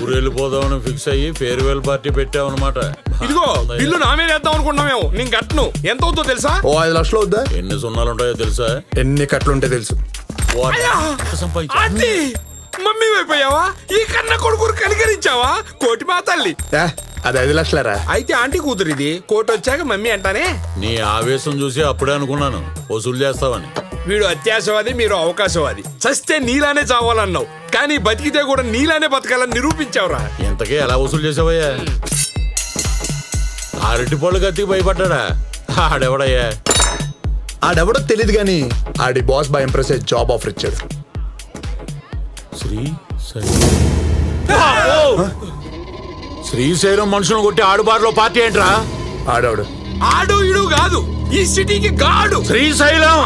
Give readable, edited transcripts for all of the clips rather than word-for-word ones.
ఊరెళ్ళిపోదామని fix అయ్యి farewell party పెట్టామన్నమాట. ఇదిగో bill నా మీద వేద్దాం అనుకున్నామేమో. నేను కట్టను. ఎంత అవుతుందో తెలుసా? ఓ 5 లక్షలు వద్దా? ఎన్ని సున్నాలు ఉంటాయో తెలుసా? ఎన్ని కట్లు ఉంటాయో తెలుసు. మమ్మీ అయిపోయావా? ఈ కన్న కొడుకురు కనికరించావా? కోటి మా తల్లి. అది 5 లక్షలరా? అయితే ఆంటీ కూతురు ఇది. కోటి వచ్చాక మమ్మీ అంటానే. నీ ఆవేశం చూసి అప్పుడే అనుకున్నాను వసూలు చేస్తావని. వీడు అత్యాశవాది, మీరు అవకాశవాది. చస్తే నీలానే చావాలన్నావు, కానీ బతికితే కూడా నీలానే బతకాలని నిరూపించావురా. ఇంతకే ఎలా వసూలు చేసావయ్యా? అరటి పళ్ళు కత్తికి భయపడ్డా? ఆడెవడయ్యా? ఆడెవడో తెలీదు గాని ఆడి boss by impress job offer ఇచ్చాడు. శ్రీశైలం మనుషులను కొట్టి ఆడుబారులో పార్టీ ఏంట్రా? ఆడవాడు ఆడు ఇడు కాదు, ఈ సిటీకి గాడు. శ్రీశైలం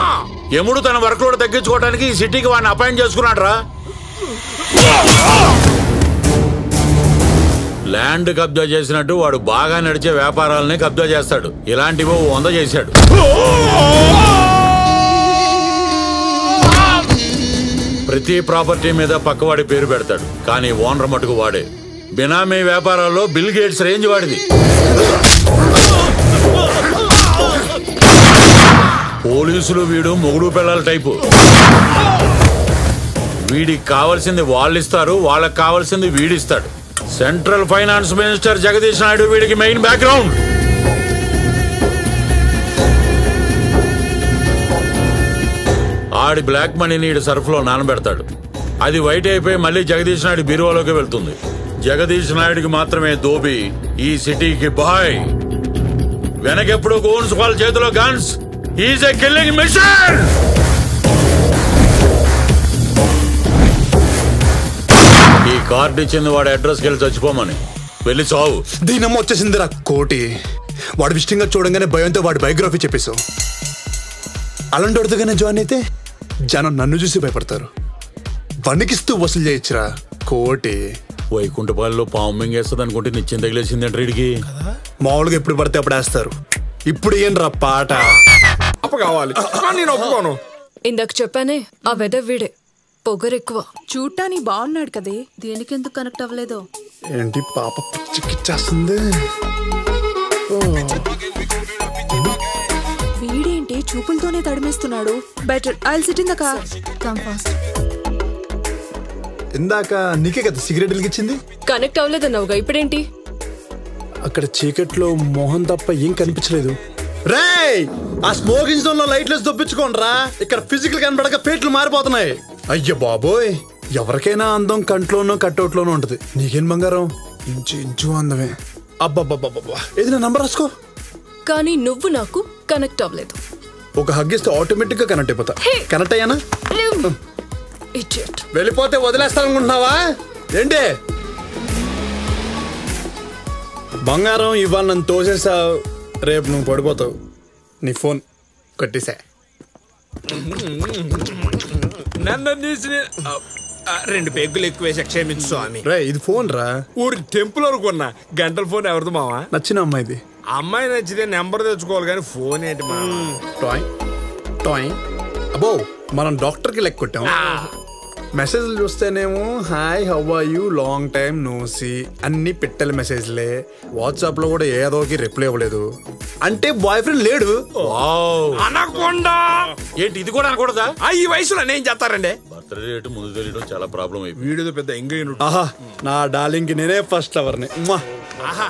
యముడు తన వర్క్ లోడ్ తగ్గించుకోవడానికి ఈ సిటీకి వాడిని అపాయింట్ చేసుకున్నాడు రా. ల్యాండ్ కబ్జా చేసినట్టు వాడు బాగా నడిచే వ్యాపారాలని కబ్జా చేస్తాడు. ఇలాంటివో 100 చేశాడు. ప్రతి ప్రాపర్టీ మీద పక్కవాడి పేరు పెడతాడు, కానీ ఓనర్ మటుకు వాడే. బినామీ వ్యాపారాల్లో బిల్ గేట్స్ రేంజ్ వాడిది. పోలీసులు వీడు మొగుడు పిల్లల టైపు. వీడికి కావాల్సింది వాళ్ళు ఇస్తారు, వాళ్ళకి కావాల్సింది వీడిస్తాడు. Central finance minister Jagadish Naidu వీడికి మెయిన్ బ్యాక్గ్రౌండ్. ఆడి బ్లాక్ మనీని ఈడు సర్ఫ్లో నానబెడతాడు. అది వైట్ అయిపోయి మళ్ళీ జగదీష్ నాయుడు బీరువాలోకి వెళ్తుంది. జగదీష్ నాయుడికి మాత్రమే దోబి, ఈ సిటీకి బాయ్. వెనకెప్పుడు గోన్స్ వాళ్ళ చేతిలో guns. Is a killing mission. ఈ కార్డు ఇచ్చింది వాడి అడ్రస్కి వెళ్ళి చచ్చిపోమని. వెళ్ళి చావు. దీనమ్మ వచ్చేసిందిరా కోటి. వాడు విషయంగా చూడంగానే భయంతో వాడి బయోగ్రఫీ చెప్పేశావు. అలాంటి అడుగుగానే జాయిన్ అయితే జనం నన్ను చూసి భయపడతారు. వణికిస్తూ వసూలు చేయొచ్చురా కోటి. వైకుంఠపాలిలో పాము మింగేస్తుంది అనుకుంటే నిత్యం తగిలేసింది అంటే వీడికి. మామూలుగా ఎప్పుడు పడితే అప్పుడు వేస్తారు. ఇప్పుడు ఏంట్రా పాట? అప్పు కావాలి, నేను ఒప్పుకోను. ఇందాక చెప్పానే ఆ వెదర్ వీడే. పొగరెక్కువ. చూడటానికి బాగున్నాడు కదే, దేనికి ఎందుకు కనెక్ట్ అవ్వలేదో ఏంటి పాప పిచ్చికిచ్చేస్తుంది. వీడేంటి చూపులతోనే తడిమేస్తున్నాడు. Better I will sit in the car. Come fast. ఇందాక నీకే కదా సిగరెట్ వెలిగించింది. కనెక్ట్ అవ్వలేదన్నావుగా, ఇప్పుడేంటి? అక్కడ చీకట్లో మోహన్ తప్ప ఏం కనిపించలేదు. రేయ్, ఆ స్మోకింగ్ జోన్ లో లైట్లు దొప్పించుకోండిరా. ఇక్కడ ఫిజికల్ కనబడక పేట్లు మారిపోతున్నాయి. అయ్యో బాబోయ్, ఎవరికైనా అందం కంట్లోనో కట్అవుట్లోనో ఉంటది. నీకేం బంగారం, ఇంచు ఇంచు అందమే. అబ్బబ్బబ్బబ్బా, ఏది నా నంబర్ రాసుకో. కానీ నువ్వు నాకు కనెక్ట్ అవ్వలేదు. ఒక హగ్ ఇస్తే ఆటోమేటిక్ గా కనెక్ట్ అయిపోతా. కనెక్ట్ అయ్యానా? వెళ్ళిపోతే వదిలేస్తానుకుంటున్నావా ఏంటి? బంగారం ఇవాళ నన్ను తోసేసావు, రేపు నువ్వు పడిపోతావు. నీ ఫోన్ కట్టేసా. నన్ను తీసి 2 పెగ్గులు ఎక్కువేసి క్షమించు స్వామి. రే, ఇది ఫోన్ రా. ఊరి టెంపుల్ అనుకున్నా. గంటల ఫోన్ ఎవరిది మావా? నచ్చిన అమ్మాయిది. అమ్మాయి నచ్చితే నెంబర్ తెచ్చుకోవాలి, కానీ ఫోన్ ఏంటి మా? టాయ్ టాయ్. అబ్బో, మనం డాక్టర్కి లెక్క కొట్టాం. మెసేజ్లు చూస్తేనేమో hi how are you long time no see అన్ని పెట్టెల మెసేజ్లే. వాట్సాప్ లో కూడా ఏదోకి రిప్లై ఇవ్వలేదు. అంటే బాయ్ ఫ్రెండ్ లేడు. అనకుండా ఏంటి ఇది కూడా అనకూడదా? ఈ వయసులో నేను చేస్తారండి. బర్త్డే డేట్ ముందు తెలియడం చాలా ప్రాబ్లం అయిపోయింది. వీడియో పెద్ద ఎంగ. ఆహా, నా డార్లింగ్ కి నేనే ఫస్ట్ లవర్ని. ఆహా.